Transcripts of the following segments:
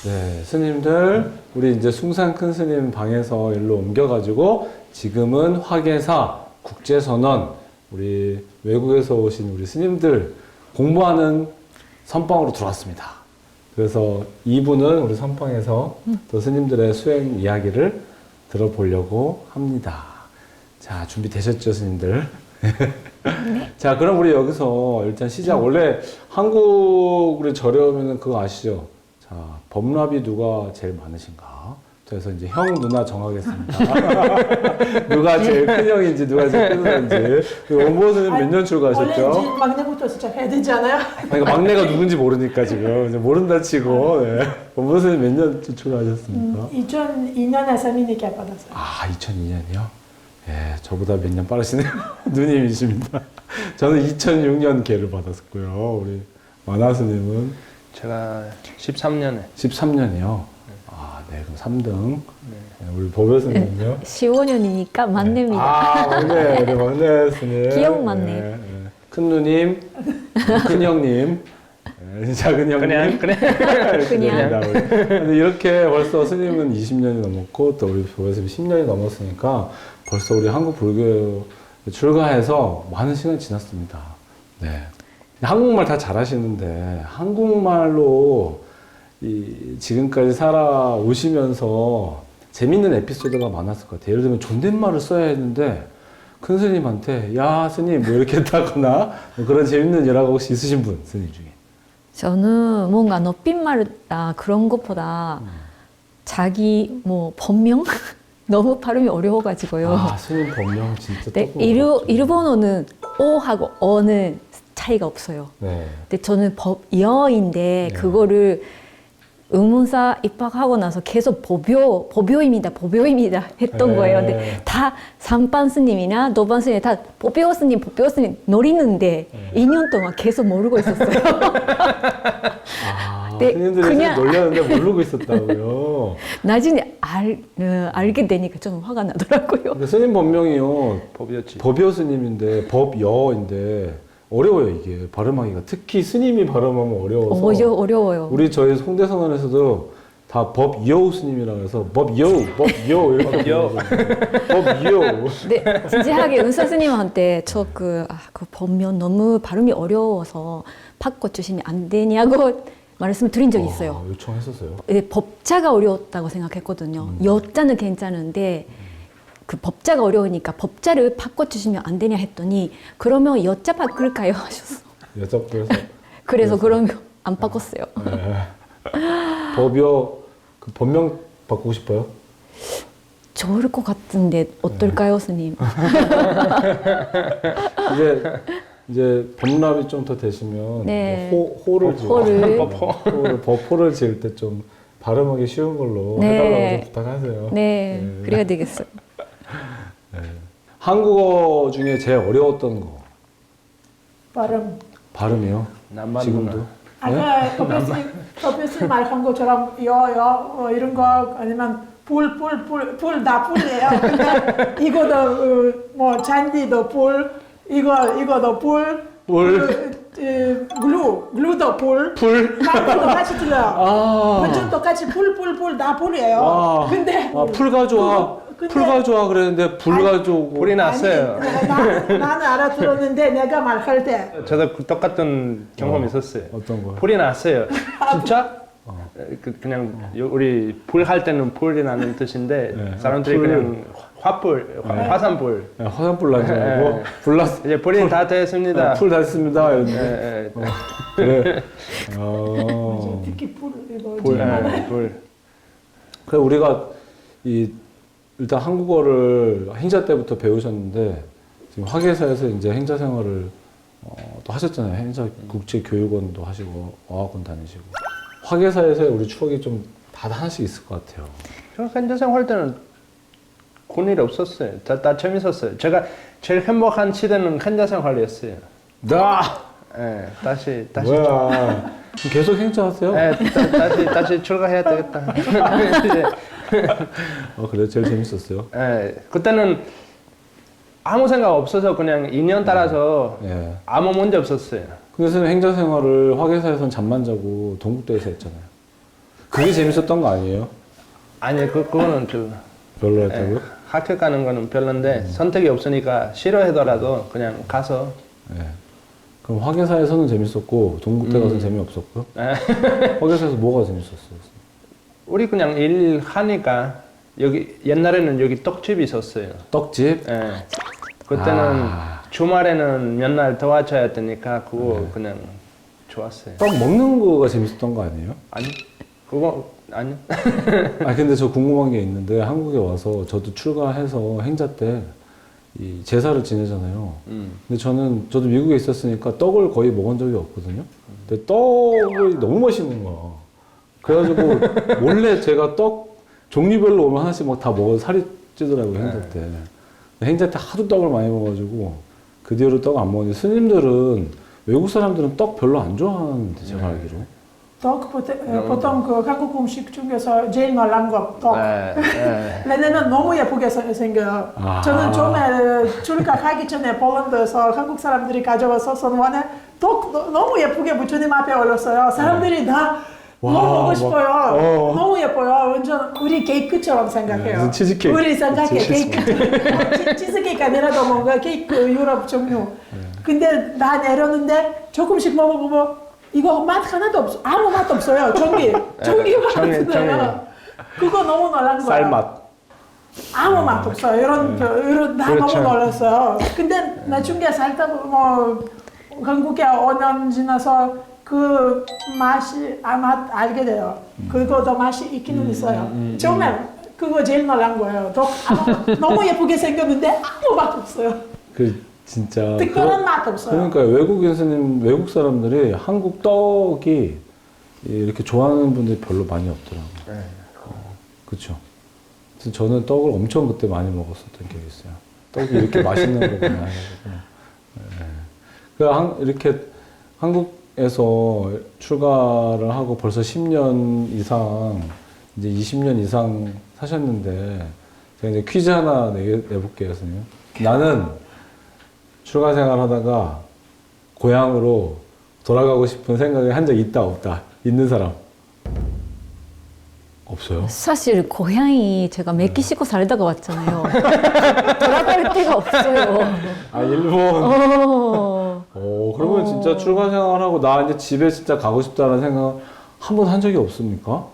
네, 스님들, 우리 이제 숭산 큰 스님 방에서 일로 옮겨가지고 지금은 화계사 국제선언, 우리 외국에서 오신 우리 스님들 공부하는 선방으로 들어왔습니다. 그래서 2부는 우리 선방에서 또 스님들의 수행 이야기를 들어보려고 합니다. 자, 준비되셨죠, 스님들? 네. 자, 그럼 우리 여기서 일단 시작. 원래 한국 우리 절에오면은 그거 아시죠? 자, 법랍이 누가 제일 많으신가? 그래서 이제 형, 누나 정하겠습니다. 누가 제일 큰 형인지, 누가 제일 큰 누나인지. 원보스는 몇 년 출가하셨죠? 원래 이제 막내부터 시작해야 되지 않아요? 그러니까 막내가 누군지 모르니까 지금. 이제 모른다 치고. 네. 원보스는 몇 년 출가하셨습니까? 2002년에 세미니케 받았어요. 아, 2002년이요? 예, 저보다 몇 년 빠르시네요. 누님이십니다. 저는 2006년 계를 받았고요. 우리 만화스님은 제가 13년에 13년이요. 아, 네, 그럼 3등. 네, 우리 보배스님은요? 15년이니까 막내입니다. 아, 막내, 우리 막내 스님. 귀여운 막내. 네, 네. 큰 누님, 큰 형님, 네, 작은 형님. 그냥 근데 이렇게 벌써 스님은 20년이 넘었고 또 우리 보배스님 10년이 넘었으니까 벌써 우리 한국 불교 출가해서 많은 시간이 지났습니다. 네. 한국말 다 잘하시는데 한국말로 지금까지 살아오시면서 재밌는 에피소드가 많았을 것 같아요. 예를 들면 존댓말을 써야 했는데 큰 스님한테 야 스님 뭐 이렇게 했다거나 그런 재밌는 일화가 혹시 있으신 분 스님 중에? 저는 뭔가 높임말이나 그런 것보다 자기 뭐 본명 너무 발음이 어려워가지고요. 아 스님 본명 진짜 네, 떠보고 일본어는 오하고 어는 차이가 없어요. 네. 근데 저는 법여인데 네. 그거를 의문사 입학하고 나서 계속 법요입니다 했던 네. 거예요. 근데 다 3반 스님이나 노반 스님 다 법요 스님 노리는데 네. 2년 동안 계속 모르고 있었어요. 아 네, 스님들이 그냥- 놀렸는데 모르고 있었다고요. 나중에 알게 되니까 좀 화가 나더라고요. 근데 스님 본명이요. 법이었지. 법여 스님인데 법여인데 어려워요 이게 발음하기가. 특히 스님이 발음하면 어려워서. 어려워요. 우리 저희 송대선언에서도 다 법여 스님이라고 해서 법여 이렇게 법여. 법여. 네, 진지하게 은사 스님한테 저 그 본명 너무 발음이 어려워서 바꿔주시면 안 되냐고 말씀을 드린 적이 있어요. 요청했었어요. 네, 법자가 어려웠다고 생각했거든요. 여자는 괜찮은데 그 법자가 어려우니까 법자를 바꿔주시면 안 되냐 했더니 그러면 여자 바꿀까요 하셨어. 여자분에서 그래서 그러면 안 바꿨어요. 법여 그 본명 바꾸고 싶어요? 좋을 것 같은데 어떨까요, 스님? 이제 법랍이 좀 더 되시면 네. 호를 호를. 지을 때 좀 발음하기 쉬운 걸로 네. 해달라고 좀 부탁하세요. 네, 네. 그래야 되겠어요. 한국어 중에 제일 어려웠던 거 발음. 발음이요? 남만 지금도? 누나. 아까 법에서 말한 것처럼 이런 거 아니면 불 다 불이에요. 근데 이거도 뭐 잔디도 불, 이거도 불, 글루도 불, 말도 똑같이 들려요. 완전 똑같이 불 다 불이에요. 근데 풀 가져와. 근데- 풀 가져와 그랬는데 불 가져오고. 불이 났어요. 나는 알아들었는데 내가 말할 때 저도 똑같은 경험이 있었어요. 어떤 거요? 불이 났어요. 진짜? 그냥 우리 불 할 때는 불이 나는 뜻인데 네. 사람들이 불. 그냥 화불, 화산불. 네, 화산불 나지 말고 네. 불 났. 이제 불이 다 됐습니다. 풀 됐습니다. 이랬는데. 예, 예. 그래. 특히 불 이거 불, 예, 불. 그래 우리가 일단 한국어를 행자 때부터 배우셨는데 지금 화계사에서 이제 행자 생활을 또 하셨잖아요. 행자 국제교육원도 하시고 어학원 다니시고 화계사에서의 우리 추억이 좀 다 하나씩 있을 것 같아요. 저 현재 생활 때는 그런 일이 없었어요. 다 재밌었어요. 제가 제일 행복한 시대는 현재 생활이었어요. 나 예, 다시. 뭐야? 계속 행자하세요? 예, 다시 출가해야 되겠다. 이제 그래 제일 재밌었어요. 예, 그때는 아무 생각 없어서 그냥 인연 따라서 예. 아무 문제 없었어요. 근데 선생님 행자 생활을 화계사에서는 잠만 자고 동국대에서 했잖아요. 그게 재밌었던 거 아니에요? 아니 그거는 별로였다고요? 예, 학교 가는 거는 별론데 선택이 없으니까 싫어하더라도 그냥 가서 예. 그럼 화계사에서는 재밌었고 동국대 가서는 재미없었고요? 예. 화계사에서 뭐가 재밌었어요? 우리 그냥 일 하니까 여기 옛날에는 여기 떡집이 있었어요. 떡집? 예. 그때는 주말에는 몇 날 도와줘야 되니까 그거 그냥 좋았어요. 떡 먹는 거가 재밌었던 거 아니에요? 아니 그거 아니. 아 근데 저 궁금한 게 있는데 한국에 와서 저도 출가해서 행자 때 이 제사를 지내잖아요. 근데 저도 미국에 있었으니까 떡을 거의 먹은 적이 없거든요. 근데 떡이 너무 맛있는 거야. 그래가지고 몰래 제가 떡 종류별로 오면 하나씩 막 다 먹어서 살이 찌더라고요 행자 때. 행자 때 하도 떡을 많이 먹어가지고 그 뒤로 떡 안 먹는데 스님들은 외국 사람들은 떡 별로 안 좋아하는데 제가 알기로. 떡 보통 그 한국 음식 중에서 제일 놀란 거 떡. 왜냐면 너무 예쁘게 생겨요. 저는 처음에 출가하기 전에 폴란드에서 한국 사람들이 가져와서 선원에 떡 너무 예쁘게 부처님 앞에 올렸어요. 사람들이 다 너무 먹고 싶어요. 너무 예뻐요. 완전 우리 케이크처럼 생각해요. 무슨 치즈케이크. 우리 생각해 케이크. 치즈케이크 아니라도 뭔가 케이크 유럽 종류. 근데 나 내렸는데 조금씩 먹어보고 이거 맛 하나도 없어. 아무 맛 없어요. 전기 맛 나요. 그거 너무 놀란 거야. 쌀맛. 아무 맛 없어요. 이런 나 그렇죠. 너무 놀랐어요. 근데 나중에 살다 한국에 5년 지나서 그 맛이 맛 알게 돼요. 그거도 맛이 있기는 있어요. 정말 그거 제일 놀란 거예요. 너무 예쁘게 생겼는데 아무 맛 없어요. 진짜 특별한 맛 없어요. 그러니까 외국 사람들이 한국 떡이 이렇게 좋아하는 분들이 별로 많이 없더라고요. 그렇죠. 그래서 저는 떡을 엄청 그때 많이 먹었었던 기억이 있어요. 떡이 이렇게 맛있는 거구나 해가지고. 이렇게 한국에서 출가를 하고 벌써 10년 이상, 이제 20년 이상 사셨는데 제가 이제 퀴즈 하나 내볼게요, 선생님. 나는 출가 생활하다가 고향으로 돌아가고 싶은 생각을 한 적 있다 없다? 있는 사람? 없어요? 사실 고향이 제가 멕시코 살다가 왔잖아요. 돌아갈 데가 없어요. 아 일본. 그러면 진짜 출가 생활하고 나 이제 집에 진짜 가고 싶다는 생각 한 번 한 적이 없습니까?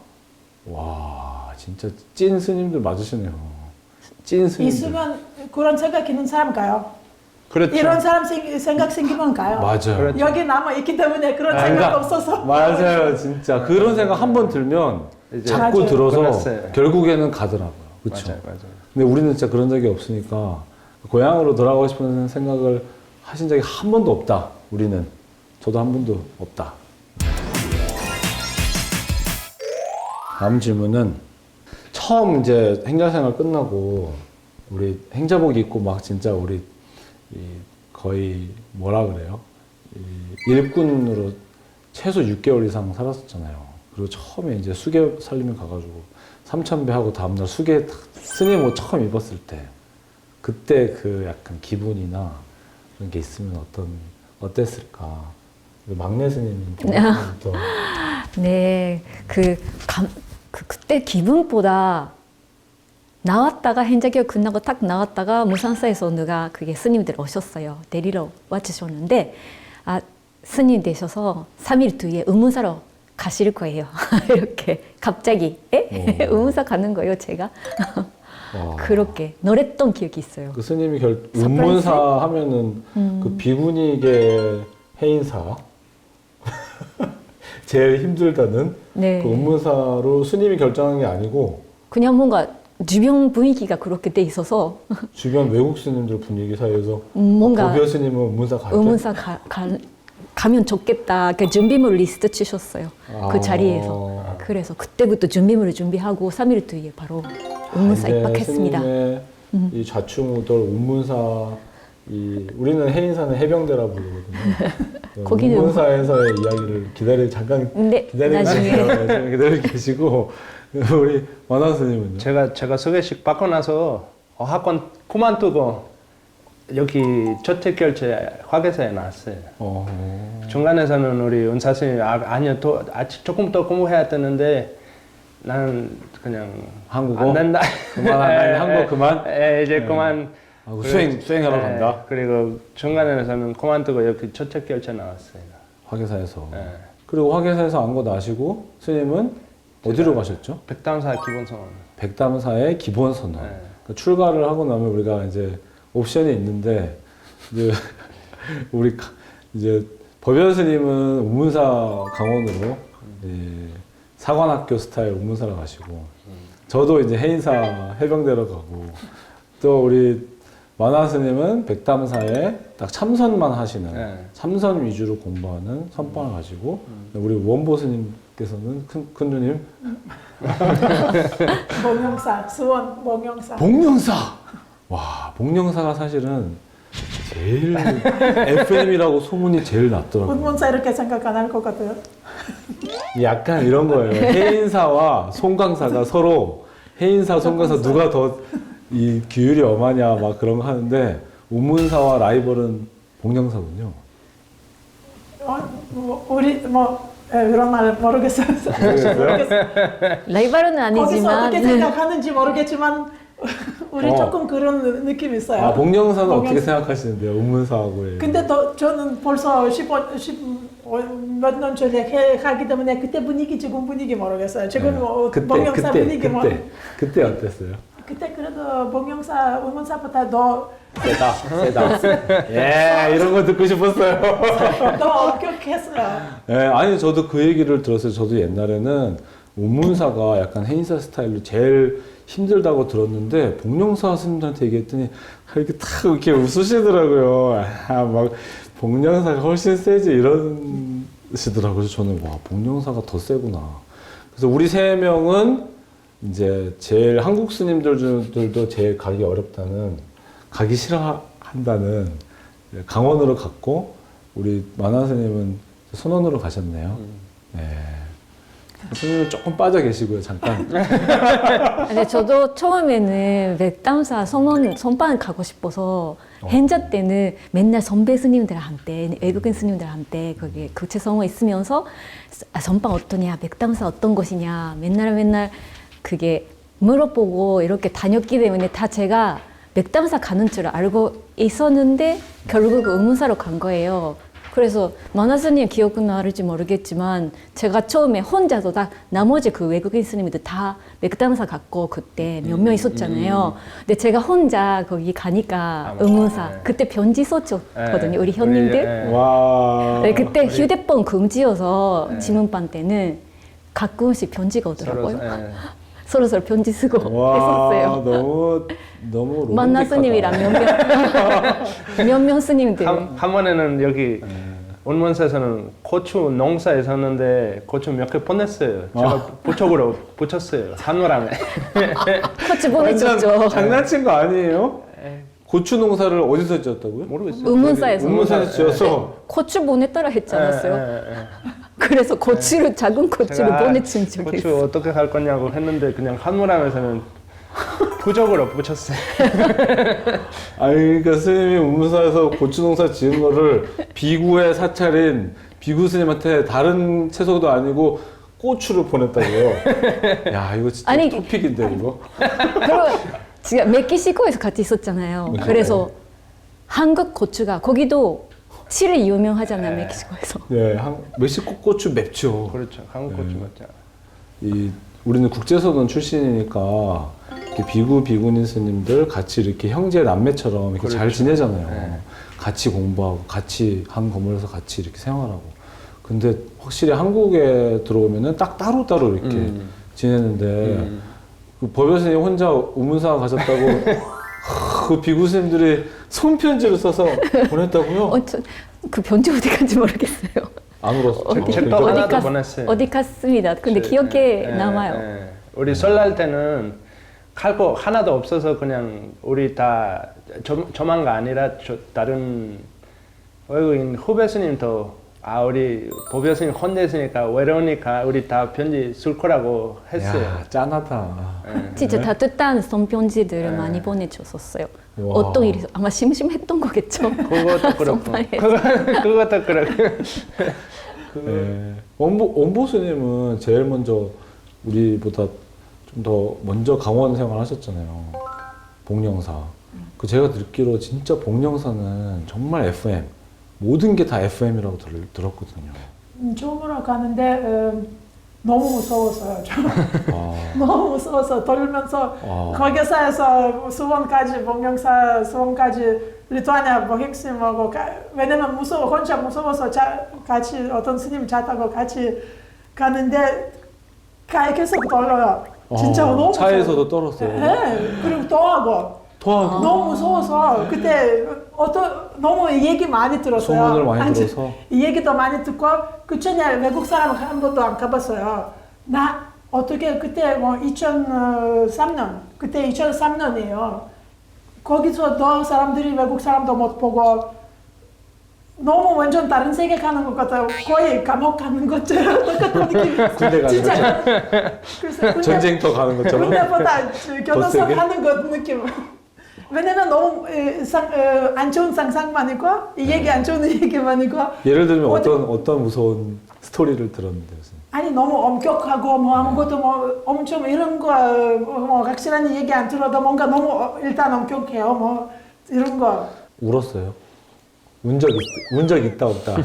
와 진짜 찐 스님들 맞으시네요. 찐 스님들. 있으면 그런 생각 있는 사람 가요. 그렇죠. 이런 사람 생각 생기면 가요. 맞아요. 그렇죠. 여기 남아 있기 때문에 그런 생각 없어서. 맞아요, 진짜 그런 생각 한 번 들면 이제 자꾸 맞아요. 들어서 끊었어요. 결국에는 가더라고요. 그렇죠. 맞아요. 근데 우리는 진짜 그런 적이 없으니까 고향으로 돌아가고 싶은 생각을 하신 적이 한 번도 없다. 우리는 저도 한 번도 없다. 다음 질문은 처음 이제 행자생활 끝나고 우리 행자복 입고 막 진짜 우리 거의 뭐라 그래요? 일꾼으로 최소 6개월 이상 살았었잖아요. 그리고 처음에 이제 수계 살림을 가가지고 삼천배 하고 다음날 수계 스님 옷 처음 입었을 때 그때 그 약간 기분이나 그런 게 있으면 어땠을까? 막내 스님부터 네, 그때 기분보다 나왔다가 행자교육 끝나고 딱 나왔다가 무산사에서 누가 그게 스님들 오셨어요. 데리러 와주셨는데 스님 되셔서 3일 뒤에 의문사로 가실 거예요. 이렇게 갑자기 의문사 가는 거예요, 제가. 그렇게 놀랬던 기억이 있어요. 그 스님이 운문사 하면은 그 비구니계 해인사 제일 힘들다는 네. 그 운문사로 스님이 결정한 게 아니고 그냥 뭔가 주변 분위기가 그렇게 돼 있어서 주변 외국 스님들 분위기 사이에서 뭔가 고비어 스님은 운문사 갈 때? 의문사 가면 좋겠다. 그 준비물 리스트 치셨어요. 그 자리에서. 그래서 그때부터 준비물을 준비하고 3일 뒤에 바로 의문사 이제 입학했습니다. 스님의 이 좌충우돌 운문사 우리는 해인사는 해병대라 부르거든요. 거기는 우문사에서의 이야기를 잠깐 네, 기다리고 나중에. 계세요. 기다리고 계시고 우리 만화 스님은요? 제가 소개식 받고 나서 학원 그만두고 여기 저택결제 화계사에 나왔어요. 중간에서는 우리 은사 스님이 아니요, 조금 더 공부해야 되는데 나는 그냥 한국어? 안 된다. 한국어 그만? 이제 그만. 수행하러 간다. 그리고 중간에서는 그만두고 여기 저택결제 나왔어요. 화계사에서. 네. 그리고 화계사에서 안고 나시고 스님은 어디로 가셨죠? 백담사 기본선언. 백담사의 기본선언. 네. 그러니까 출가를 하고 나면 우리가 이제 옵션이 있는데 이제 우리 이제 법연 스님은 우문사 강원으로 사관학교 스타일 우문사로 가시고 저도 이제 해인사 해병대로 가고 또 우리 만화 스님은 백담사에 딱 참선만 하시는 참선 위주로 공부하는 선방을 가지고 우리 원보 스님께서는 큰 누님 봉영사, 수원 봉영사. 봉영사! 와, 봉영사가 사실은 제일 FM이라고 소문이 제일 났더라고요. 운문사 이렇게 생각 안 할 것 같아요. 약간 이런 거예요. 해인사와 송강사가 서로 해인사, 송강사 누가 더 이 규율이 엄하냐 막 그런 거 하는데 우문사와 라이벌은 봉영사군요. 우리 그런 말 모르겠어요. 라이벌은 거기서 아니지만 어떻게 생각하는지 모르겠지만 우리 조금 그런 느낌이 있어요. 아, 봉영사는 어떻게 생각하시는데요? 우문사하고의. 근데 저는 벌써 몇 년 전에 하기 때문에 그때 분위기 지금 분위기 모르겠어요. 지금 봉영사 분위기 그때 어땠어요? 그때 그래도 봉영사 우문사보다 더 세다. 예, 이런 거 듣고 싶었어요. 더 엄격했어요. 예, 아니 저도 그 얘기를 들었어요. 저도 옛날에는 우문사가 약간 해인사 스타일로 제일 힘들다고 들었는데 봉영사 스님들한테 얘기했더니 이렇게 탁 이렇게 웃으시더라고요. 막 봉영사가 훨씬 세지 이러시더라고요. 그래서 저는 와 봉영사가 더 세구나. 그래서 우리 세 명은 이제 제일 한국 스님들도 제일 가기 어렵다는 가기 싫어한다는 강원으로 갔고 우리 만화 스님은 선원으로 가셨네요. 네. 스님은 조금 빠져 계시고요, 잠깐. 근데 저도 처음에는 백담사 선반 가고 싶어서 hen자 때는 맨날 선배 스님들한테 외국인 스님들한테 거기 교체성어 있으면서 선반 어떠냐, 백담사 어떤 것이냐 맨날 그게 물어보고 이렇게 다녔기 때문에 다 제가 백담사 가는 줄 알고 있었는데 결국 의문사로 간 거예요. 그래서 만화 스님 기억은 나를지 모르겠지만 제가 처음에 혼자서 다 나머지 그 외국인 스님들 다 백담사 갔고 그때 몇 명 있었잖아요. 근데 제가 혼자 거기 가니까 의문사 그때 편지 썼거든요. 우리 현님들. 와. 네, 그때 휴대폰 금지여서 지문반 때는 가끔씩 편지가 오더라고요. 서로 편지 쓰고 했었어요. 너무 만나 스님이랑 몇명 스님들. 한 번에는 여기 운문사에서는 고추 농사에 섰는데 고추 몇 개 보냈어요. 제가 부적으로 붙였어요. 산호랑에. 같이 보내줬죠. 장난친 거 아니에요? 고추 농사를 어디서 지었다고요? 모르겠어요. 의문사에서. 의문사에서 지어서 고추 보냈더라 했지 않았어요? 그래서 고추를 작은 고추를 보내준 적이 고추 있어요. 어떻게 할 거냐고 했는데 그냥 한무람에서는 부적으로 붙였어요. 아니 그러니까 스님이 우문사에서 고추 농사 지은 거를 비구의 사찰인 비구 스님한테 다른 채소도 아니고 고추를 보냈다고요. 야 이거 진짜 아니, 토픽인데 이거. 그리고 제가 멕시코에서 같이 있었잖아요. 그래서 한국 고추가 거기도 칠이 유명하잖아요, 멕시코에서. 네, 멕시코 고추 맵죠. 그렇죠. 한국 고추 맞죠. 우리는 국제선원 출신이니까 이렇게 비구니인 스님들 같이 이렇게 형제 남매처럼 이렇게 잘 지내잖아요. 네. 같이 공부하고 같이 한 건물에서 같이 이렇게 생활하고. 근데 확실히 한국에 들어오면은 딱 따로따로 이렇게 지내는데 그 법연 스님 혼자 우문사 가셨다고 그 비구 스님들이 손편지를 써서 보냈다고요? 그 편지 어디 간지 모르겠어요. 안 울었어. 책도 하나도 보냈어요. 어디 갔습니다. 근데 기억에 남아요. 우리 설날 때는 할 거 하나도 없어서 그냥 우리 다 저만가 아니라 다른 외국인 후배 스님도 우리 보배 스님 혼냈으니까 외로우니까 우리 다 편지 쓸 거라고 했어요. 야, 짠하다. 진짜 따뜻한 손편지들을 많이 보내줬었어요. 와. 어떤 일이 아마 심심했던 거겠죠. 그것도 그렇고. 선파에서. 그것도 그렇고. 네. 원보 스님은 제일 먼저 우리보다 좀 더 먼저 강원 생활하셨잖아요. 복령사. 그 제가 듣기로 진짜 복령사는 정말 FM. 모든 게 다 FM이라고 들었거든요. 처음으로 가는데 너무 무서웠어요. 너무 무서워서 돌면서 거기서에서 수원까지 복령사 수원까지 리투아니아 보행심하고 왜냐면 혼자 무서워서 같이 어떤 스님 자타고 같이 가는데 계속 떨려요. 진짜 너무 차에서도 떨었어요. 네, 그리고 토하고 너무 무서워서 그때 너무 얘기 많이 들었어요. 소문을 많이 들어서 얘기도 많이 듣고 그 전에 외국 사람 한 번도 안 가봤어요. 나 어떻게 그때 뭐 2003년 그때 2003년이에요. 거기서 더 사람들이 외국 사람도 못 보고 너무 완전 다른 세계 가는 것 같아요. 거의 감옥 가는 것처럼 똑같은 느낌이 군대 가는 진짜. 그래서 전쟁터 가는 것처럼 군대보다 교도소 가는 것 느낌. 왜냐면 너무 안 좋은 상상만 있고 이 얘기 안 좋은 얘기만 있고. 예를 들면 어떤 무서운 스토리를 들었는데 무슨? 아니 너무 엄격하고 뭐 아무것도 뭐 엄청 이런 거 뭐 확실한 얘기 안 들어도 뭔가 너무 일단 엄격해요. 뭐 이런 거. 울었어요? 운 적 있다 없다?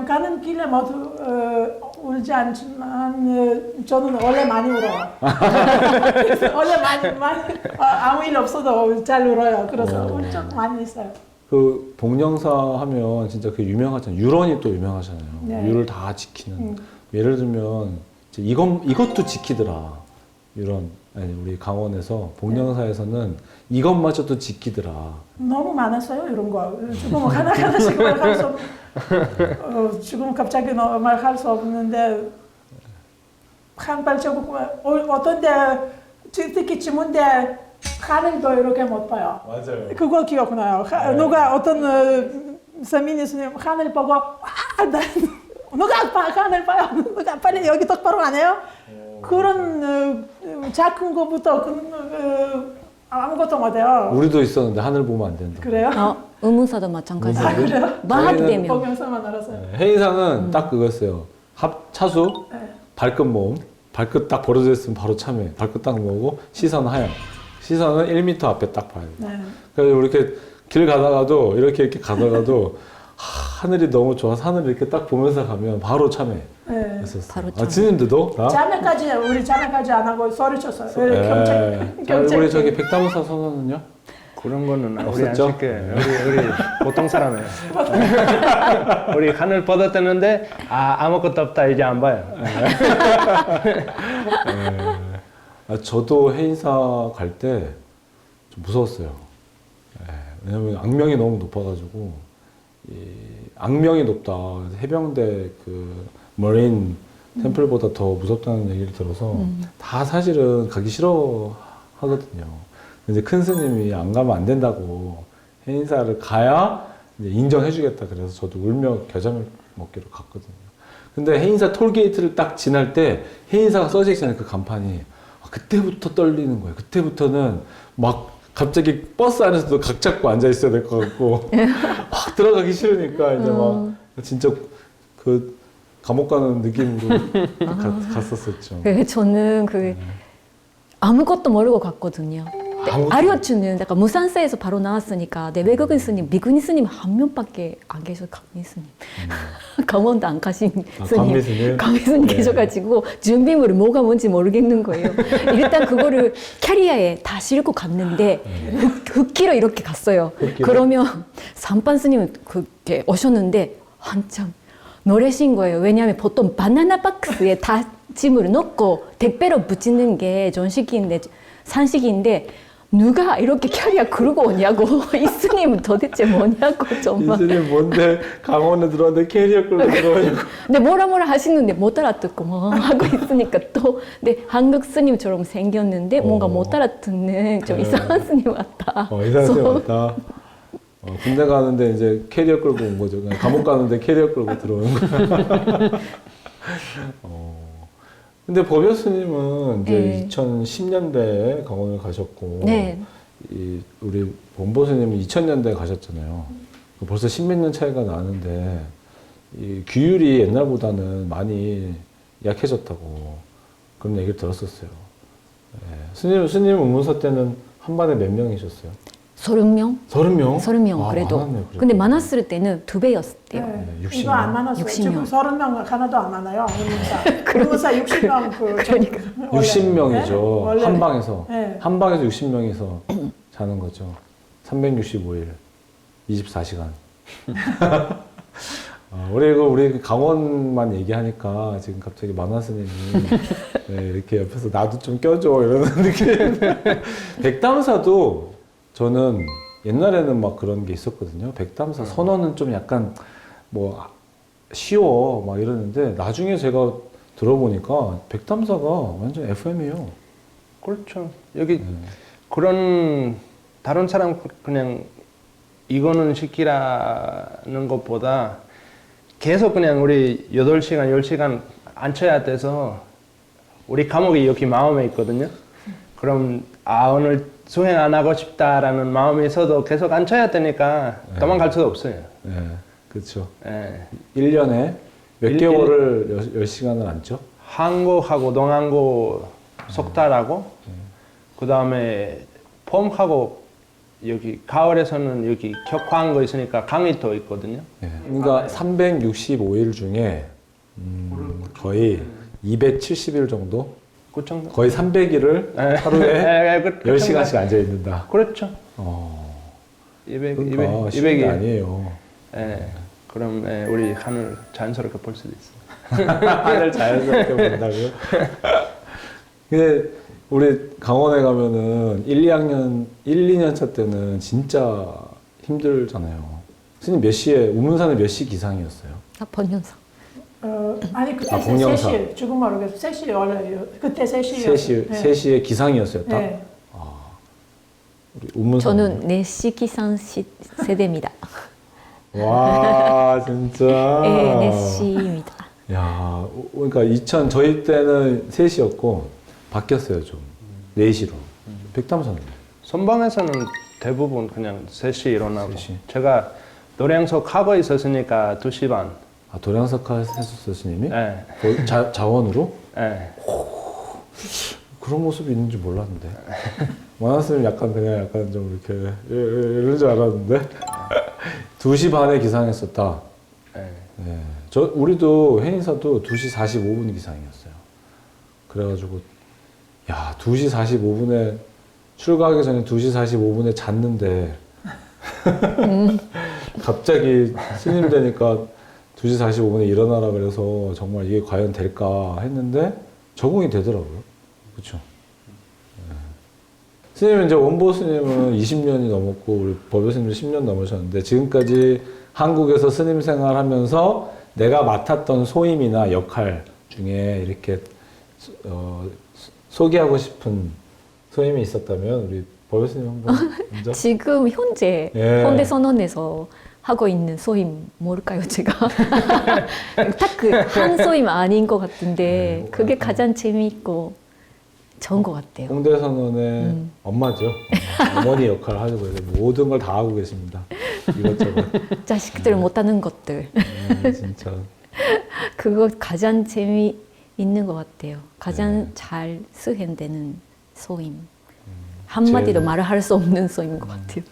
가는 길에 모두 울지 않지만 저는 원래 많이 울어요. 원래 많이 아무 일 없어도 잘 울어요. 그래서 울 적 많이 있어요. 그 복령사 하면 진짜 그 유명하잖아요. 유런이 또 유명하잖아요. 네. 유를 다 지키는. 예를 들면 이제 이것도 지키더라. 유런. 아니 우리 강원에서 복령사에서는 이것마저도 지키더라. 너무 많았어요 이런 거. 지금 하나씩 말할 수 지금 갑자기 말할 수 없는데 한 발자국 어떤데 특히 지문대 하늘도 이렇게 못 봐요. 맞아요. 그거 기억나요. 누가 어떤 서민이 스님 하늘 보고 누가 하늘 봐요. 누가 빨리 여기 똑바로 안 해요? 그런 작은 거부터 아무것도 못해요. 우리도 있었는데 하늘 보면 안 된다. 그래요? 의문사도 마찬가지예요. 그래요? 마하기 때문에. 보면서만 알았어요. 해인사는 딱 그거였어요. 차수, 네. 발끝 모음, 발끝 딱 벌어져 있으면 바로 참여. 발끝 딱 모으고 시선 하향. 시선은 1m 앞에 딱 봐야 돼. 네. 그래서 이렇게 길 가다가도 이렇게 가다가도 하늘이 너무 좋아서 하늘 이렇게 딱 보면서 가면 바로 참여. 네. 했었어요. 바로 참여. 지님들도 다? 우리 자매까지 안 하고 소리쳤어요. 예. 경쟁. 우리 저기 백담사 선언은요? 그런 거는 우리 안 없었죠? 시켜요. 우리 보통 사람이에요. 우리 하늘 뻗었다는데 아무것도 없다 이제 안 봐요. 저도 해인사 갈 때 좀 무서웠어요. 왜냐면 악명이 너무 높아가지고 악명이 높다. 해병대 그 머린 템플보다 더 무섭다는 얘기를 들어서 다 사실은 가기 싫어하거든요. 이제 큰 스님이 안 가면 안 된다고 해인사를 가야 이제 인정해주겠다. 그래서 저도 울며 겨자 먹기로 갔거든요. 근데 해인사 톨게이트를 딱 지날 때 해인사가 써져 있잖아요. 그 간판이. 그때부터 떨리는 거예요. 그때부터는 막 갑자기 버스 안에서도 각 잡고 앉아 있어야 될 것 같고 막 들어가기 싫으니까 이제 막 진짜 그 감옥 가는 느낌으로 갔었었죠. 저는 아무것도 모르고 갔거든요. 아리오츠는 약간 무산사에서 바로 나왔으니까 외국인 스님, 미군인 스님 한 명밖에 안 계셔. 강민 스님. 강원도 안 가신 스님. 강민 스님 계셔가지고 준비물이 뭐가 뭔지 모르겠는 거예요. 일단 그거를 캐리어에 다 싣고 갔는데 흙기로 이렇게 갔어요. 그러면 산판 스님은 그렇게 오셨는데 한참 놀라신 거예요. 왜냐하면 보통 바나나 박스에 다 짐을 넣고 택배로 붙이는 게 전식인데 산식인데 누가 이렇게 캐리어 끌고 오냐고 이 스님은 도대체 뭐냐고 정말. 이스님 뭔데 강원에 들어왔는데 캐리어 끌고 들어오냐고. 근데 뭐라 하시는데 못 알아듣고 뭐 하고 있으니까 또 근데 한국 스님처럼 생겼는데 뭔가 못 알아듣는 좀 이상한 스님 같다. 이상한 스님 같다. 군대 가는데 이제 캐리어 끌고 온 거죠. 그냥 감옥 가는데 캐리어 끌고 들어오는 거. 근데 법여 스님은 이제 네. 2010년대에 강원을 가셨고, 네. 우리 원보 스님은 2000년대에 가셨잖아요. 벌써 10몇 년 차이가 나는데, 이 규율이 옛날보다는 많이 약해졌다고 그런 얘기를 들었었어요. 스님 의문서 때는 한 반에 몇 명이셨어요? 30명? 30명? 30명 그래도. 많았네, 그래도. 근데 많았을 때는 2배였대요. 네, 60명. 이거 안 많았어요. 60명. 지금 30명 하나도 안 많아요. 의문사 60명 그러니까. 60명이죠. 원래. 한 방에서. 네. 한 방에서 60명이서 자는 거죠. 365일, 24시간. 우리 강원만 얘기하니까 지금 갑자기 만화 스님이 이렇게 옆에서 나도 좀 껴줘 이러는 느낌. 백담사도 저는 옛날에는 막 그런 게 있었거든요. 백담사 선언은 좀 약간 뭐 쉬워 막 이러는데 나중에 제가 들어보니까 백담사가 완전 FM이에요. 그렇죠. 여기 그런 다른 사람 그냥 이거는 시키라는 것보다 계속 그냥 우리 8시간, 10시간 앉혀야 돼서 우리 감옥이 여기 마음에 있거든요. 그럼 오늘 수행 안 하고 싶다라는 마음이 있어도 계속 앉혀야 되니까 도망갈 수가 없어요. 네, 그렇죠. 예. 1년에 몇 개월을 10시간을 앉죠? 한국하고 동한국 석달하고 그 다음에 봄하고 여기 가을에서는 여기 격화한 거 있으니까 강의도 있거든요. 그러니까 365일 중에 거의 270일 정도? 그 정도? 거의 300일을 하루에 그 10시간씩 앉아 있는다. 그렇죠. 200, 200, 그러니까 200, 쉬운 게 200이. 아니에요. 예. 그럼 우리 하늘 자연스럽게 볼 수도 있어요. 하늘 자연스럽게 본다고요? 근데 우리 강원에 가면은 1, 2년 차 때는 진짜 힘들잖아요. 스님 몇 시에, 우문산에 몇 시 기상이었어요? 번연상. 아니 그때 복령사. 3시 지금 모르겠어요. 3시 원래 그때 3시요. 3시에 기상이었어요, 딱? 네. 우리 우문산. 저는 4시 기상 세대입니다. 와, 진짜. 네, 4시입니다. 야, 그러니까 저희 때는 3시였고, 바뀌었어요, 좀. 4시로. 백담사는. 선방에서는 대부분 그냥 3시 일어나고 3시. 제가 노량석 하고 있었으니까 2시 반. 도량석 했었어요, 스님이? 예. 자원으로? 예. 그런 모습이 있는 줄 몰랐는데. 만화 스님 약간 좀 이렇게, 이런 줄 알았는데. 2시 반에 기상했었다. 예. 네. 우리도 해인사도 2시 45분 기상이었어요. 그래가지고, 야, 2시 45분에, 출가하기 전에 2시 45분에 잤는데, 갑자기 스님 되니까 2시 45분에 일어나라 그래서 정말 이게 과연 될까 했는데, 적응이 되더라고요. 그쵸? 네. 스님은 이제 원보 스님은 20년이 넘었고, 우리 법요 스님도 10년 넘으셨는데, 지금까지 한국에서 스님 생활하면서 내가 맡았던 소임이나 역할 중에 이렇게 소개하고 싶은 소임이 있었다면 우리 법요 스님 한번 먼저. 지금 현재 예. 현대선언에서 하고 있는 소임 뭘까요, 제가? 딱 그 한 소임 아닌 것 같은데 그게 가장 재미있고 좋은 것 같아요. 홍대 선언의 엄마죠. 어머니 역할을 하려고 해서 모든 걸 다 하고 계십니다. 이것저것. 자식들 못하는 것들. 진짜. 그거 가장 재미있는 것 같아요. 가장 잘 수행되는 소임. 한마디로 말을 할 수 없는 소임인 것 같아요.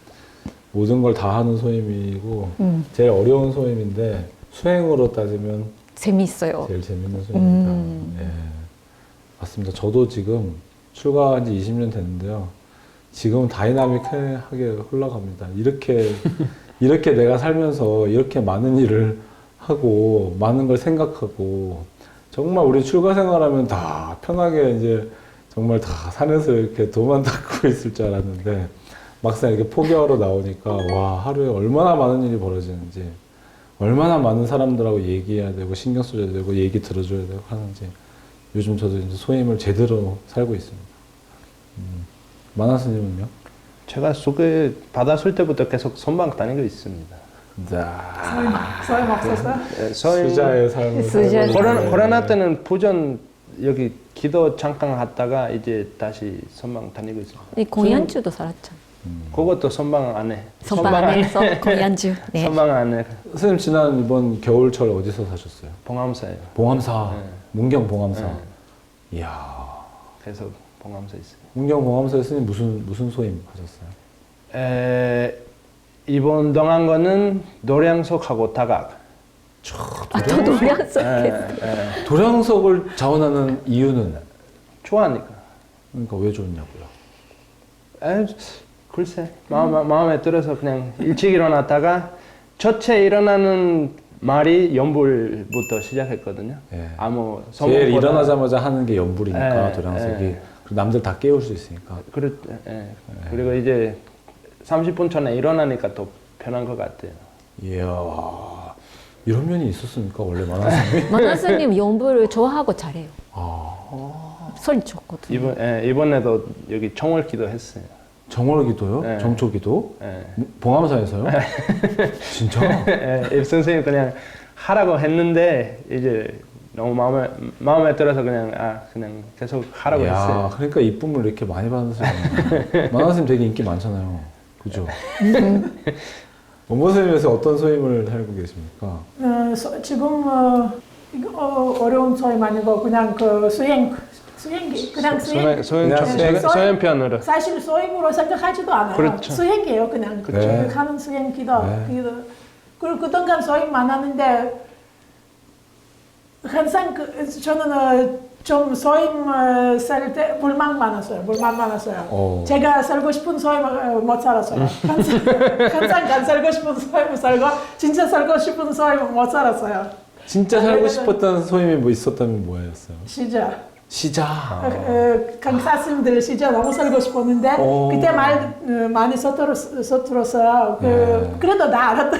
모든 걸 다 하는 소임이고 제일 어려운 소임인데 수행으로 따지면 재미있어요. 제일 재밌는 소임입니다. 예. 맞습니다. 저도 지금 출가한 지 20년 됐는데요. 지금은 다이나믹하게 흘러갑니다. 이렇게 내가 살면서 이렇게 많은 일을 하고 많은 걸 생각하고 정말 우리 출가 생활하면 다 편하게 이제 정말 다 산에서 이렇게 도만 닦고 있을 줄 알았는데 막상 이렇게 포기하러 나오니까 와 하루에 얼마나 많은 일이 벌어지는지 얼마나 많은 사람들하고 얘기해야 되고 신경 써줘야 되고 얘기 들어줘야 되고 하는지 요즘 저도 이제 소임을 제대로 살고 있습니다. 만화 스님은요? 제가 소개 받았을 때부터 계속 선방 다니고 있습니다. 소임 없었어요? 수자의 삶을 수자의 살고 있는데. 코로나 때는 부전 여기 기도 잠깐 하다가 이제 다시 선방 다니고 있습니다. 이 공연주도 살았죠. 그것도 선방 안 해. 선방 안에서 공연주. 네. 선방 안 해. 선생님 지난 이번 겨울철 어디서 사셨어요? 봉암사예요. 봉암사, 네. 문경 봉암사. 네. 이야, 계속 봉암사 있어요. 문경 봉암사에 스님 무슨 소임 하셨어요? 이번 동안 거는 노량석하고 다각. 또 노량석. 도량석을 자원하는 이유는 좋아하니까. 그러니까 왜 좋냐고요? 글쎄 마음에 들어서 그냥 일찍 일어났다가 첫째 일어나는 말이 연불부터 시작했거든요. 예. 아무 제일 소문보다- 일어나자마자 하는 게 연불이니까 예, 도량석이 예. 그리고 남들 다 깨울 수 있으니까. 그리고 이제 30분 전에 일어나니까 더 편한 것 같아요. 이야, 이런 면이 있었습니까 원래 만화스님이? 만화스님 연부를 좋아하고 잘해요. 아, 소리 좋거든요. 이번에도 여기 청월기도 했어요. 정월기도요? 네. 정초기도? 예. 봉암사에서요? 진짜? 입 선생님 그냥 하라고 했는데 이제 너무 마음에 들어서 그냥 계속 하라고 이야, 했어요. 그러니까 이쁨을 이렇게 많이 받으세요. 만화스님 되게 인기 많잖아요. 그죠? 원모스님에서 어떤 소임을 하고 계십니까? 지금 이거 어려운 소임 아니고 그냥 그 수행기 그냥 수행. 소연편으로. 사실 소임으로 생각하지도 않아요. 그렇죠. 수행이에요, 그냥. 네. 하는 수행 기도. 네. 그리고 그동안 소임만 하는데 항상 저는 좀 소임 살 때 불만 많았어요. 제가 살고 싶은 소임 못 살았어요. 항상 안 살고 싶은 소임 살고 진짜 살고 싶은 소임 못 살았어요. 진짜 살고 싶었던 소임이 뭐 있었다면 뭐였어요? 시자. 강사님들 시자 너무 살고 싶었는데 그때 말 많이 서툴었어요. 그래도 나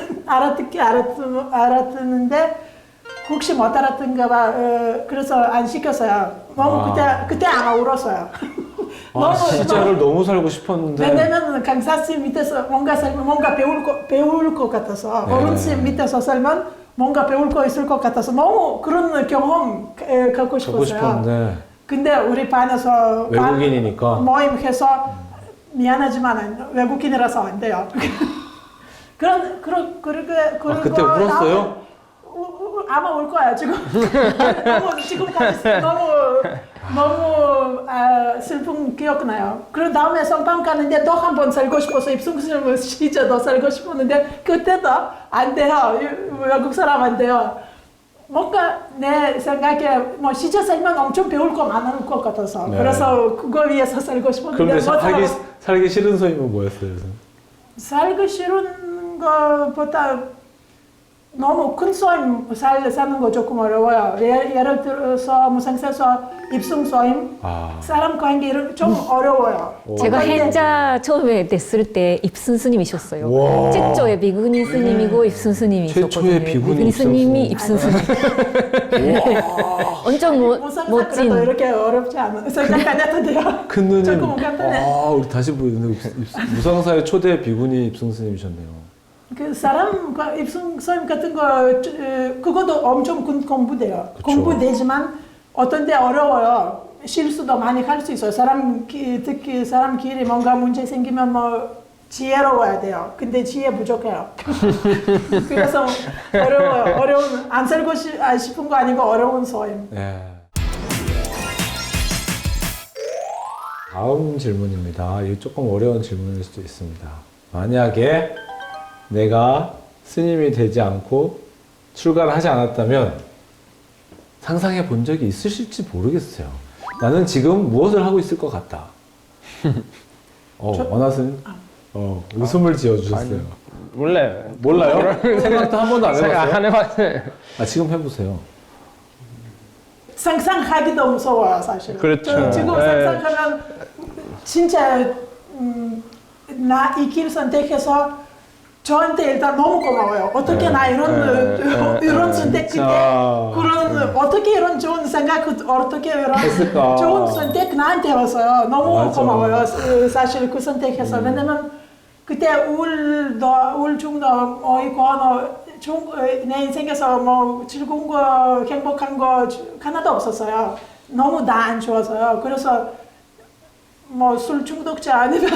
알아듣는데 혹시 못 알아듣는가 봐. 그래서 안 시켰어요. 너무 그때 아마 울었어요. 시자를 너무 살고 싶었는데. 왜냐면 강사님 밑에서 뭔가 살면 뭔가 배울 것 같아서 어른님 밑에서 살면 뭔가 배울 거 있을 것 같아서 너무 그런 경험 갖고 싶었어요. 근데 우리 반에서 외국인이니까 모임해서 미안하지만 외국인이라서 안 돼요. 그때 울었어요? 아마 울 거야 지금. 지금까지 너무 슬픈 기억나요. 그리고 다음에 성방 가는데 또 한 번 살고 싶어서 입승수님은 진짜 더 살고 싶었는데 그때도 안 돼요. 외국 사람 안 돼요. 뭔가 내 생각에 뭐 시절 살면 엄청 배울 거 많을 것 같아서 그래서 그거 위해서 살고 싶었는데 그런데 살기 싫은 소임은 뭐였어요? 살기 싫은 것보다 너무 큰 소임 사는 거 조금 어려워요. 예를 들어서 무상세서 입승 소임, 사람 관계 좀 어려워요. 제가 행자 처음에 냈을 때 입순 스님이셨어요. 최초의 비구니 스님이고 입순 스님이 있었거든요. 최초의 비구니 스님이 입순 스님. 엄청 멋진. 이렇게 어렵지 않아. 생각 안 했던데요. 큰 누님. 조금 간단해. 우리 다시 보는데 무상사의 초대 비구니 입승 스님이셨네요. 그 사람과 입승 소임 같은 거 그것도 엄청 공부돼요. 공부되지만 어떤 때 어려워요. 실수도 많이 할 수 있어요. 특히 사람끼리 뭔가 문제 생기면 뭐 지혜로워야 돼요. 근데 지혜 부족해요. 그래서 어려워요. 안 살고 싶은 거 아니고 어려운 소임. 네. 다음 질문입니다. 이게 조금 어려운 질문일 수도 있습니다. 만약에 내가 스님이 되지 않고 출가를 하지 않았다면 상상해 본 적이 있으실지 모르겠어요. 나는 지금 무엇을 하고 있을 것 같다. 원하스님? 웃음을 지어주셨어요. 몰라요. 생각도 한 번도 안 생각 해봤어요? 안 해봤어요. 지금 해보세요. 상상하기도 무서워요, 사실. 그렇죠. 지금 상상하면 진짜 나 이 길 선택해서 저한테 일단 너무 고마워요. 어떻게 나 이런 선택 그때 그런 어떻게 이런 좋은 생각 어떻게 이런 했을까? 좋은 선택 나한테 왔어요. 너무 맞아. 고마워요. 사실 그 선택해서 왜냐면 그때 우울증도 있고 내 인생에서 뭐 즐거운 거 행복한 거 하나도 없었어요. 너무 다 안 좋아서요. 그래서 뭐 술 중독자 아니면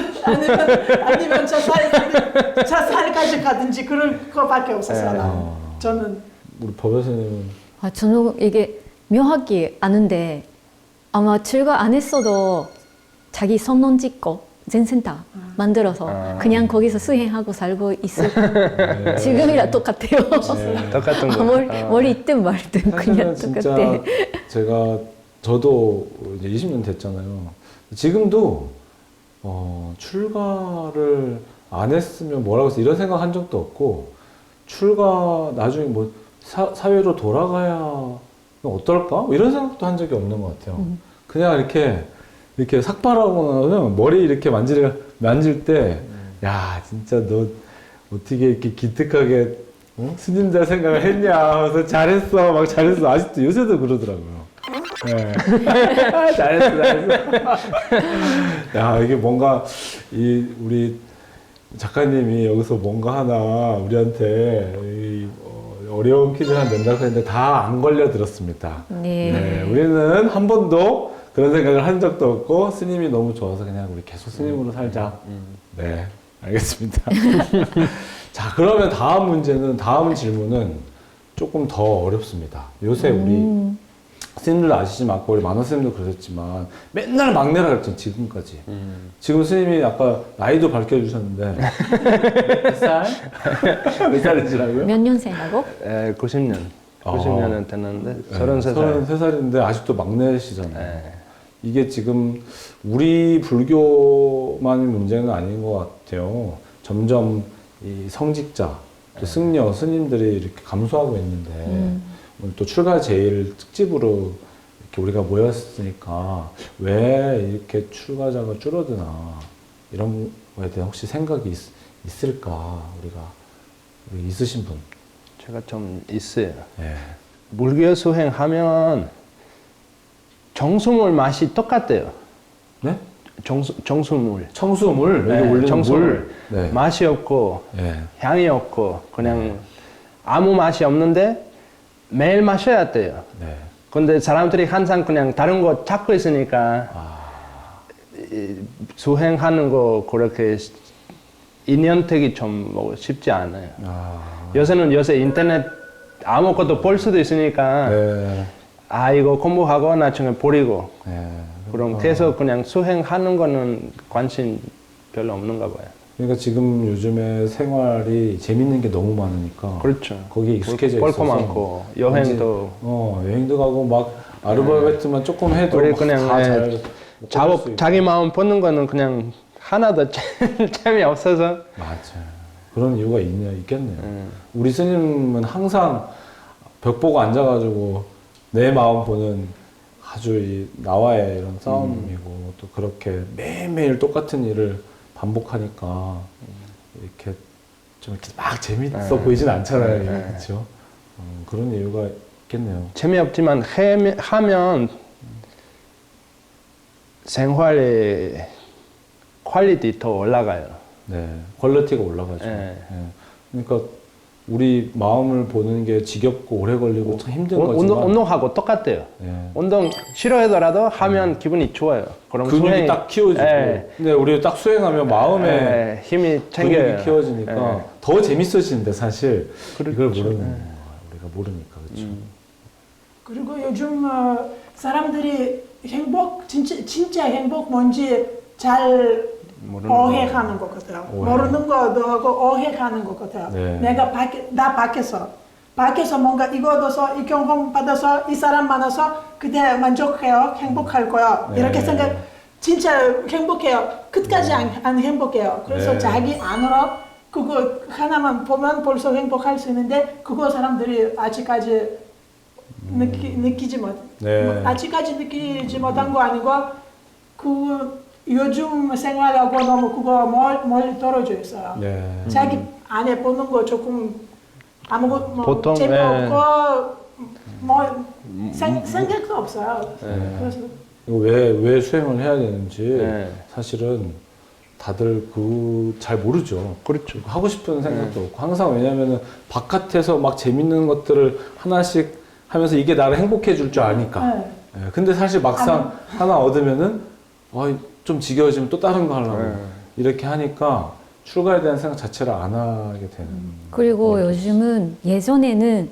자살까지 가든지 그럴 거밖에 없었어요. 저는 우리 법 교수님은 저는 이게 묘하게 아는데 아마 출가 안 했어도 자기 선언 찍고 젠센터 만들어서 그냥 거기서 수행하고 살고 있을 지금이랑 똑같아요. 똑같은 거. 머리 있든 말든 그냥 사실은 똑같아. 진짜 저도 이제 20년 됐잖아요. 지금도 출가를 안 했으면 뭐라고 해서 이런 생각 한 적도 없고 출가 나중에 뭐 사회로 돌아가야 어떨까? 이런 생각도 한 적이 없는 것 같아요. 그냥 이렇게 삭발하고 나면 머리 이렇게 만질 때, 야, 진짜 너 어떻게 이렇게 기특하게 스님들 생각을 했냐. 그래서 잘했어. 막 잘했어. 아직도 요새도 그러더라고요. 네. 잘했어. 야, 이게 뭔가 우리 작가님이 여기서 뭔가 하나 우리한테 어려운 퀴즈 하나 낸다고 했는데 다 안 걸려들었습니다. 네. 우리는 한 번도 그런 생각을 한 적도 없고 스님이 너무 좋아서 그냥 우리 계속 스님으로 살자. 네, 알겠습니다. 자, 그러면 다음 질문은 조금 더 어렵습니다. 요새 우리 스님들도 아시지만 아까 우리 만화 스님도 그러셨지만 맨날 막내라 그랬죠, 지금까지. 지금 스님이 아까 나이도 밝혀주셨는데 몇 살? 몇 살이시라고요? 몇 년생하고? 90년. 90년은 됐는데 33살. 33살인데 아직도 막내시잖아요. 네. 이게 지금 우리 불교만의 문제는 아닌 것 같아요. 점점 이 성직자, 또 승려, 스님들이 이렇게 감소하고 있는데 오늘 또 출가 제일 특집으로 이렇게 우리가 모였으니까 왜 이렇게 출가자가 줄어드나 이런 거에 대한 혹시 생각이 있을까 우리 있으신 분? 제가 좀 있어요. 네. 물교 수행하면 정수물 맛이 똑같대요. 네? 정수물. 청수물 여기 네, 올리는 정수물. 물. 네. 맛이 없고 네. 향이 없고 그냥 아무 맛이 없는데 매일 마셔야 돼요. 네. 근데 사람들이 항상 그냥 다른 거 찾고 있으니까 수행하는 거 그렇게 인연되기 좀 뭐 쉽지 않아요. 요새 인터넷 아무것도 볼 수도 있으니까 네. 이거 공부하고 나중에 버리고 네. 그럼 계속 그냥 수행하는 거는 관심 별로 없는가 봐요. 그러니까 지금 요즘에 생활이 재밌는 게 너무 많으니까 그렇죠. 거기에 익숙해져 있어서 볼거 많고 여행도 여행도 가고 막 아르바이트만 조금 해도 우리 막 그냥 다 잘 자기 마음 보는 거는 그냥 하나도 재미없어서 맞아요. 그런 이유가 있겠네요. 우리 스님은 항상 벽 보고 앉아가지고 내 마음 보는 아주 나와의 이런 싸움이고 또 그렇게 매일매일 똑같은 일을 반복하니까 이렇게 좀 이렇게 막 재밌어 보이진 않잖아요. 그렇죠? 그런 이유가 있겠네요. 재미없지만 하면 생활의 퀄리티 더 올라가요. 네, 퀄리티가 올라가죠. 네. 네. 그러니까 우리 마음을 보는 게 지겹고 오래 걸리고 참 힘든 거지만 운동하고 똑같아요. 네. 운동 싫어하더라도 하면 기분이 좋아요. 그럼 근육이 딱 키워지고 근데 우리 딱 수행하면 마음에 힘이 챙겨요. 근육이 키워지니까 더 재밌어지는데 사실 그렇죠. 이걸 모르는 거야. 우리가 모르니까 그렇죠. 그리고 요즘 사람들이 진짜 행복 뭔지 잘 오해하는 것 같아요. 모르는 것도 하고 오해하는 것 같아요. 네. 내가 밖에서 뭔가 이거 얻어서 이 경험 받아서 이 사람 만나서 그때 만족해요. 행복할 거야. 네. 이렇게 생각 진짜 행복해요. 끝까지 안 행복해요. 그래서 네. 자기 안으로 그거 하나만 보면 벌써 행복할 수 있는데 그거 사람들이 아직까지 느끼지 못. 네. 아직까지 느끼지 못한 거 아니고 그 요즘 생활하고 너무 그거 멀리 떨어져 있어요. 네. 자기 안에 보는 거 조금 아무것도 뭐 보통, 재미없고 뭐 생각도 없어요. 그래서 이거 왜 수행을 해야 되는지 네. 사실은 다들 잘 모르죠. 그렇죠. 하고 싶은 생각도 없고 항상 왜냐면은 바깥에서 막 재밌는 것들을 하나씩 하면서 이게 나를 행복해 줄 줄 아니까. 네. 예, 근데 사실 막상 하나 얻으면은 좀 지겨워지면 또 다른 거 하려고 이렇게 하니까 출가에 대한 생각 자체를 안 하게 되는. 그리고 요즘은 예전에는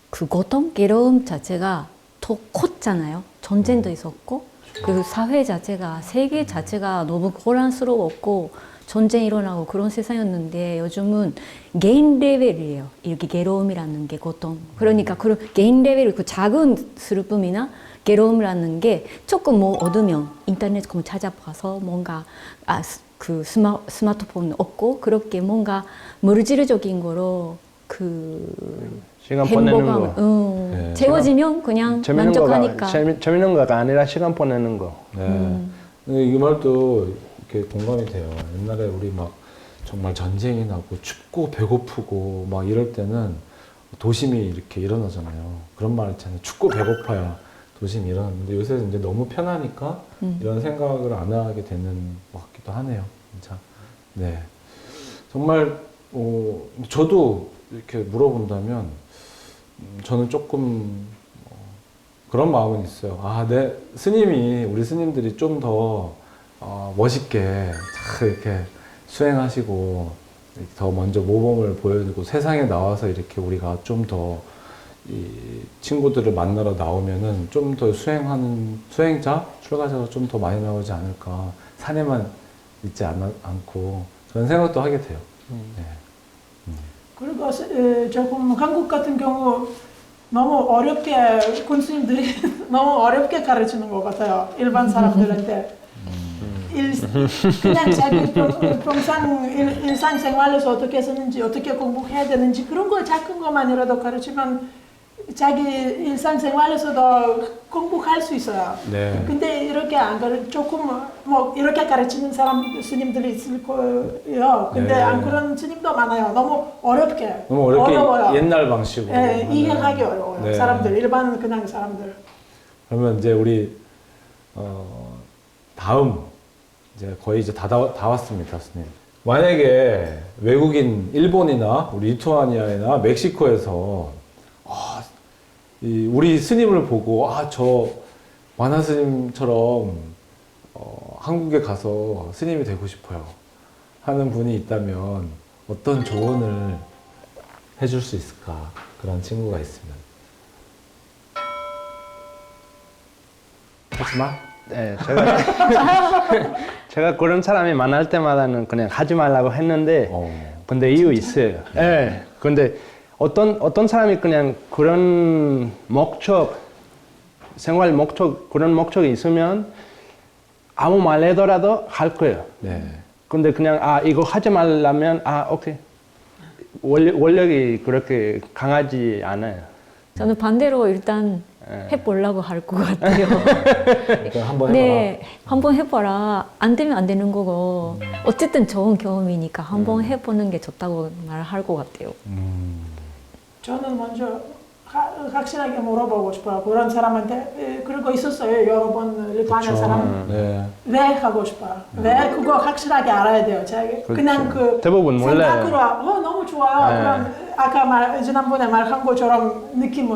그 고통, 괴로움 자체가 더 컸잖아요. 전쟁도 있었고, 그 사회 자체가, 세계 자체가 너무 혼란스러웠고, 전쟁 일어나고 그런 세상이었는데 요즘은 개인 레벨이에요. 이렇게 괴로움이라는 게 고통. 그러니까 그런 개인 레벨, 그 작은 슬픔이나 괴로움이라는 게 조금 뭐 얻으면 인터넷 찾아봐서 뭔가 그 스마트폰 없고 그렇게 뭔가 물질적인 거로 그 시간 보내는 거. 네. 채워지면 그냥 만족하니까. 재밌는 거가 아니라 시간 보내는 거. 네. 근데 이 말도 이렇게 공감이 돼요. 옛날에 우리 막 정말 전쟁이 나고 춥고 배고프고 막 이럴 때는 도심이 이렇게 일어나잖아요. 그런 말 있잖아요. 춥고 배고파야 도심이 일어나는데 요새 이제 너무 편하니까 이런 생각을 안 하게 되는 것 같기도 하네요. 진짜. 네. 정말 저도 이렇게 물어본다면 저는 조금 그런 마음은 있어요. 내 스님이 우리 스님들이 좀 더 멋있게 잘 이렇게 수행하시고 이렇게 더 먼저 모범을 보여주고 세상에 나와서 이렇게 우리가 좀 더 이 친구들을 만나러 나오면은 좀 더 수행자, 출가자가 좀 더 많이 나오지 않을까. 산에만 있지 않고 그런 생각도 하게 돼요. 네. 그리고 조금 한국 같은 경우 너무 어렵게 군수님들이 너무 어렵게 가르치는 것 같아요. 일반 사람들한테. 그냥 자기 평상 일상생활에서 어떻게 쓰는지 어떻게 공부해야 되는지 그런 거 작은 것만이라도 가르치면 자기 일상생활에서도 공부할 수 있어요. 네. 근데 이렇게 안 조금 뭐 이렇게 가르치는 스님들이 있을 거예요. 근데 네. 안 그런 스님도 많아요. 너무 어렵게. 너무 어렵게 어려워요. 옛날 방식으로. 네, 이해하기 어려워요. 네. 사람들 일반 그냥 사람들. 그러면 이제 우리 다음 이제 거의 이제 다 왔습니다, 스님. 만약에 외국인 일본이나 우리 리투아니아나 멕시코에서 우리 스님을 보고 저 만화 스님처럼 한국에 가서 스님이 되고 싶어요 하는 분이 있다면 어떤 조언을 해줄 수 있을까? 그런 친구가 있으면. 하지마. 네, 제가 그런 사람이 만날 때마다는 그냥 하지 말라고 했는데, 근데 이유 있어요. 네, 근데 어떤 사람이 그냥 그런 생활 목적, 그런 목적이 있으면 아무 말 해더라도 할 거예요. 네. 근데 그냥, 이거 하지 말라면, 오케이. 원력이 그렇게 강하지 않아요. 저는 반대로 일단 해보려고 할 것 같아요. 일단 한번 해봐라. 네, 한번 해봐라. 안 되면 안 되는 거고 어쨌든 좋은 경험이니까 한번 해보는 게 좋다고 말할 것 같아요. 저는 먼저 확실하게 물어보고 싶어요. 그런 사람한테. 그리고 있었어요. 여러 번 리투아니아 사람. 네. 왜 하고 싶어요? 왜 그거 확실하게 알아야 돼요. 그냥 그 대부분 몰라요. 생각으로 너무 좋아요. 네. 그럼 아까 지난번에 말한 것처럼 느낌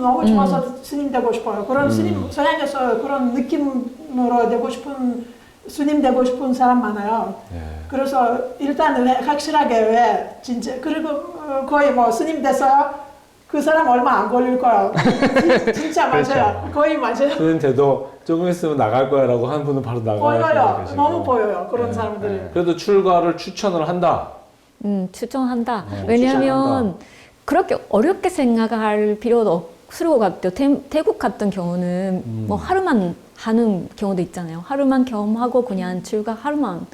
너무 좋아서 스님 되고 싶어요. 그런 스님 서양에서 그런 느낌으로 되고 싶은 스님 되고 싶은 사람 많아요. 네. 그래서 일단 확실하게 왜 진짜 그리고 거의 뭐 스님 돼서 그 사람 얼마 안 걸릴 거야. 진짜 맞아요. 그렇죠. 거의 맞아요. 스님 돼도 조금 있으면 나갈 거야라고 하는 분은 바로 나가시고 보여요. 계시고. 너무 보여요. 그런 네. 사람들이. 그래도 출가를 추천을 한다. 추천한다. 네, 왜냐하면 추천한다. 그렇게 어렵게 생각할 필요도 없을 것 같아요. 태국 같은 경우는 뭐 하루만 하는 경우도 있잖아요. 하루만 경험하고 그냥 출가 하루만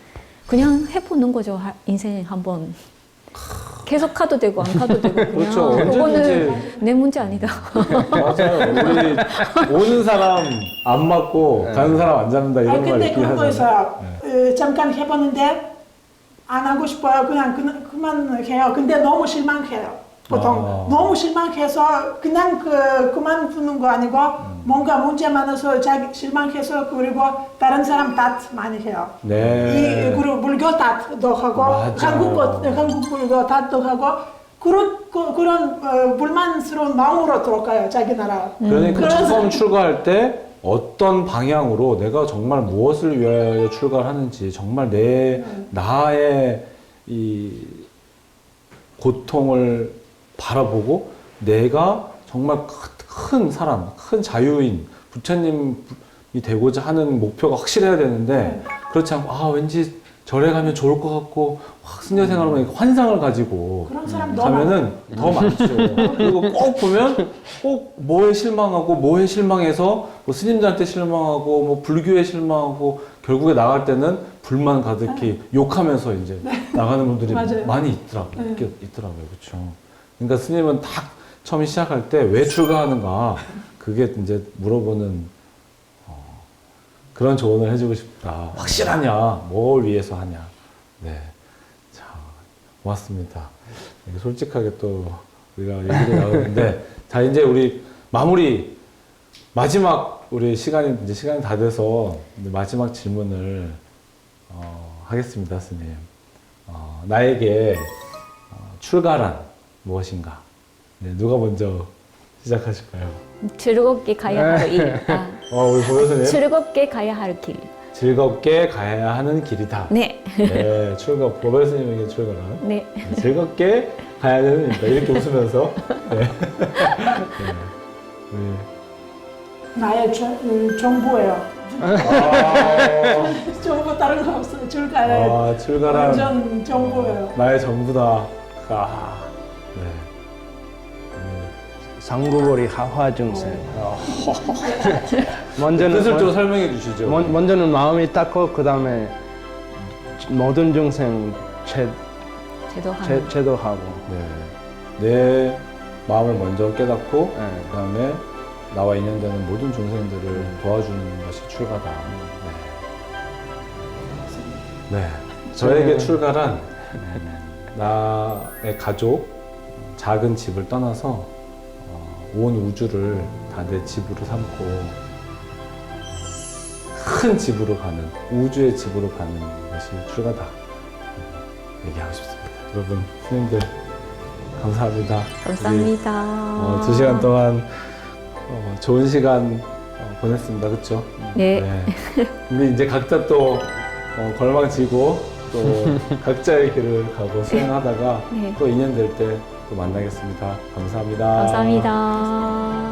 그냥 해보는 거죠. 인생 한번 계속 가도 되고 안 가도 되고 그냥 그렇죠. 그거는 언제든지. 내 문제 아니다. 맞아요. 우리 오는 사람 안 맞고 가는 사람 안 잡는다 이런 말 근데 있긴 그런 거 하잖아요. 있어요. 잠깐 해봤는데 안 하고 싶어요. 그냥 그만 해요. 근데 너무 실망해요. 보통 너무 실망해서 그냥 그만두는 거 아니고 뭔가 문제 많아서 자기 실망해서 그리고 다른 사람 탓 많이 해요. 네. 그리고 불교 탓도 하고 맞아요. 한국 불교 탓도 하고 그런 불만스러운 마음으로 들어가요. 자기 나라. 그러니까 그래서- 처음 출가할 때 어떤 방향으로 내가 정말 무엇을 위하여 출가를 하는지 정말 나의 이 고통을 바라보고 내가 정말 큰 사람, 큰 자유인, 부처님이 되고자 하는 목표가 확실해야 되는데 그렇지 않고 왠지 절에 가면 좋을 것 같고 승려 생활하면 환상을 가지고 그런 사람 너무 가면은 더 많죠. 그리고 꼭 보면 꼭 뭐에 실망하고 뭐에 실망해서 뭐 스님들한테 실망하고 뭐 불교에 실망하고 결국에 나갈 때는 불만 가득히 욕하면서 이제 나가는 분들이 맞아요. 많이 있더라고요. 그렇죠. 그러니까 스님은 딱 처음 시작할 때 왜 출가하는가 그게 이제 물어보는 그런 조언을 해주고 싶다. 확실하냐? 뭘 위해서 하냐? 네. 자, 고맙습니다. 솔직하게 또 우리가 얘기를 나누는데, 자, 이제 우리 마무리, 마지막 우리 시간이 다 돼서 이제 마지막 질문을 하겠습니다, 스님. 나에게 출가란 무엇인가? 네, 누가 먼저 시작하실까요? 즐겁게 가야 할 일. 우리 보여서님. 즐겁게 가야 할 길. 즐겁게 가야 하는 길이다. 네. 네, 보배 스님에게 출가란. 네. 즐겁게 가야 되는 일이다. 이렇게 웃으면서. 네. 네. 나의 정보예요. 정보 다른 거 없어요. 출가에 출가란 완전 정보예요. 나의 전부다. 네. 상구보리 하화증생. 뜻을 먼저는 좀 설명해 주시죠. 먼저는 마음이 닦고 그 다음에 모든 중생 제도하는. 제도하고. 네. 내 마음을 먼저 깨닫고 네. 그다음에 나와 인연되는 모든 종생들을 도와주는 것이 출가다. 네. 네. 저에게 출가란 나의 가족, 작은 집을 떠나서 온 우주를 다 내 집으로 삼고 큰 집으로 가는, 우주의 집으로 가는 것이 출가다. 얘기하고 싶습니다. 여러분, 스님들 감사합니다. 감사합니다. 2시간 동안 좋은 시간 보냈습니다. 그렇죠? 네. 근데 이제 각자 또 걸망지고 또 각자의 길을 가고 수행하다가 네. 또 인연 될 때 또 만나겠습니다. 감사합니다. 감사합니다.